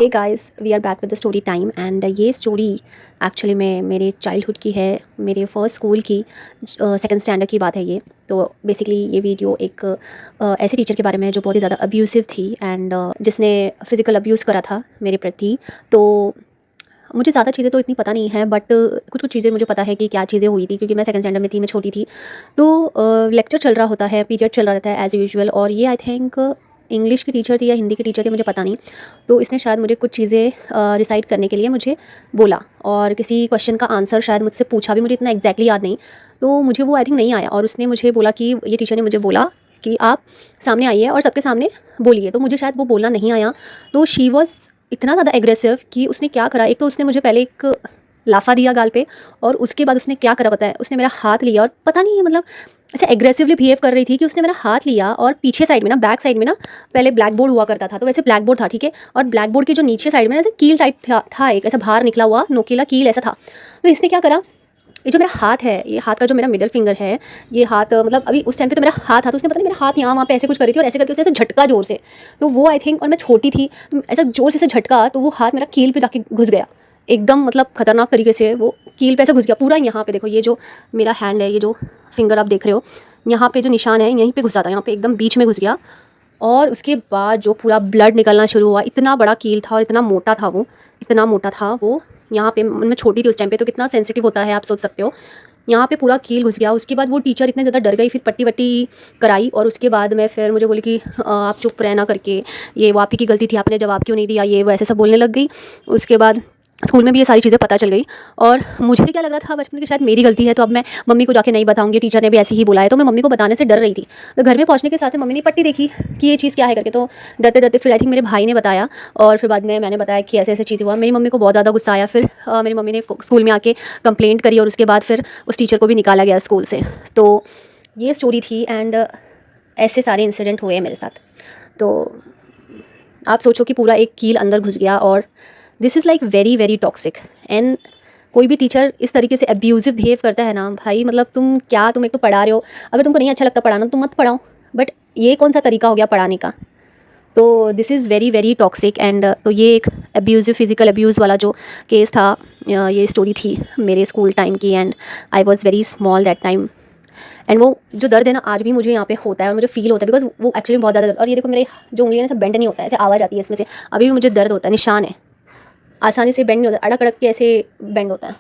Hey guys, we are back with the story time and ये story actually में मेरे childhood की है, मेरे फर्स्ट स्कूल की सेकंड स्टैंडर्ड की बात है ये। तो बेसिकली ये वीडियो एक ऐसे टीचर के बारे में है जो बहुत ही ज़्यादा अब्यूसिव थी एंड जिसने फिज़िकल अब्यूज़ करा था मेरे प्रति। तो मुझे ज़्यादा चीज़ें तो इतनी पता नहीं है, बट कुछ कुछ चीज़ें मुझे पता है कि क्या चीज़ें हुई थी, क्योंकि मैं सेकंड स्टैंडर्ड में थी, मैं छोटी थी। तो लेक्चर चल रहा होता है, पीरियड चल रहा रहता है एज़ यूजुअल, और ये आई थिंक इंग्लिश की टीचर थी या हिंदी की टीचर थी, मुझे पता नहीं। तो इसने शायद मुझे कुछ चीज़ें रिसाइट करने के लिए मुझे बोला, और किसी क्वेश्चन का आंसर शायद मुझसे पूछा भी, मुझे इतना एग्जैक्टली याद नहीं। तो मुझे वो आई थिंक नहीं आया, और उसने मुझे बोला कि ये टीचर ने मुझे बोला कि आप सामने आइए और सबके सामने बोलिए। तो मुझे शायद वो बोलना नहीं आया। तो शी वॉज इतना ज़्यादा एग्रेसिव कि उसने क्या करा, एक तो उसने मुझे पहले एक लाफा दिया गाल पे, और उसके बाद उसने क्या करा पता है, उसने मेरा हाथ लिया, और पता नहीं मतलब ऐसे एग्रेसिवली बिहेव कर रही थी कि उसने मेरा हाथ लिया, और पीछे साइड में ना, बैक साइड में ना, पहले ब्लैक बोर्ड हुआ करता था, तो वैसे ब्लैक बोर्ड था, ठीक है, और ब्लैक बोर्ड के जो नीचे साइड में ना ऐसे कील टाइप था एक ऐसा बाहर निकला हुआ नोकीला कील ऐसा था। तो इसने क्या करा, ये जो मेरा हाथ है, ये हाथ का जो मेरा मिडल फिंगर है, ये हाथ मतलब अभी उस टाइम पे तो मेरा हाथ था, तो उसने पता नहीं मेरा हाथ यहाँ वहाँ पे ऐसे कुछ करी थी, और ऐसे करके उसने ऐसे झटका जोर से। तो वो आई थिंक, और मैं छोटी थी, तो ऐसा जोर से ऐसे झटका, तो वो हाथ मेरा कील पे जाके घुस गया एकदम, मतलब खतरनाक तरीके से वो कील पे ऐसे घुस गया पूरा। यहाँ पे देखो, ये जो मेरा हैंड है, ये जो फिंगर आप देख रहे हो, यहाँ पे जो निशान है यहीं पे घुसा था, यहाँ पे एकदम बीच में घुस गया। और उसके बाद जो पूरा ब्लड निकलना शुरू हुआ, इतना बड़ा कील था और इतना मोटा था वो, इतना मोटा था वो। यहाँ पे मैं छोटी थी उस टाइम पे, तो कितना सेंसिटिव होता है आप सोच सकते हो। यहाँ पे पूरा कील घुस गया। उसके बाद वो टीचर इतने ज़्यादा डर गई, फिर पट्टी वट्टी कराई, और उसके बाद में फिर मुझे बोली कि आप चुप रहना करके, ये वो आप ही की गलती थी, आपने जवाब क्यों नहीं दिया, ये वो ऐसे सब बोलने लग गई। उसके बाद स्कूल में भी ये सारी चीज़ें पता चल गई, और मुझे क्या लग रहा था बचपन की शायद मेरी गलती है, तो अब मैं मम्मी को जाके नहीं बताऊंगी, टीचर ने भी ऐसे ही बोला है। तो मैं मम्मी को बताने से डर रही थी। तो घर में पहुंचने के साथ मम्मी ने पट्टी देखी कि ये चीज़ क्या है करके, तो डरते डरते फिर आई थिंक मेरे भाई ने बताया, और फिर बाद में मैंने बताया कि ऐसे ऐसे चीज़ हुआ। मेरी मम्मी को बहुत ज़्यादा गुस्सा आया, फिर मेरी मम्मी ने स्कूल में आके कंप्लेंट करी, और उसके बाद फिर उस टीचर को भी निकाला गया स्कूल से। तो ये स्टोरी थी, एंड ऐसे सारे इंसिडेंट हुए मेरे साथ। तो आप सोचो कि पूरा एक कील अंदर घुस गया, और this is like very very toxic. And कोई भी टीचर इस तरीके से अब्यूजिव बिहेव करता है ना भाई, मतलब तुम एक तो पढ़ा रहे हो, अगर तुमको नहीं अच्छा लगता पढ़ाना तुम मत पढ़ाओ, बट ये कौन सा तरीका हो गया पढ़ाने का। तो this is very very toxic. And तो ये एक अब्यूजिव फिज़िकल अब्यूज़ वाला जो केस था, ये स्टोरी थी मेरे स्कूल टाइम की, and I was very small that time. And वो जो दर्द है ना, आज भी मुझे यहाँ पे होता है, और मुझे फील होता है, बिकॉज वो एक्चुअली बहुत ज़्यादा दर्द। और ये देखो, मेरे जो उंगलियाँ सब बेंड नहीं होता है, ऐसे आवाज़ आती है इसमें से, अभी भी मुझे दर्द होता है, निशान है, आसानी से बेंड नहीं होता, अड़क अड़क के ऐसे बेंड होता है।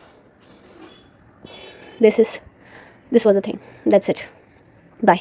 This was a thing, that's it, bye.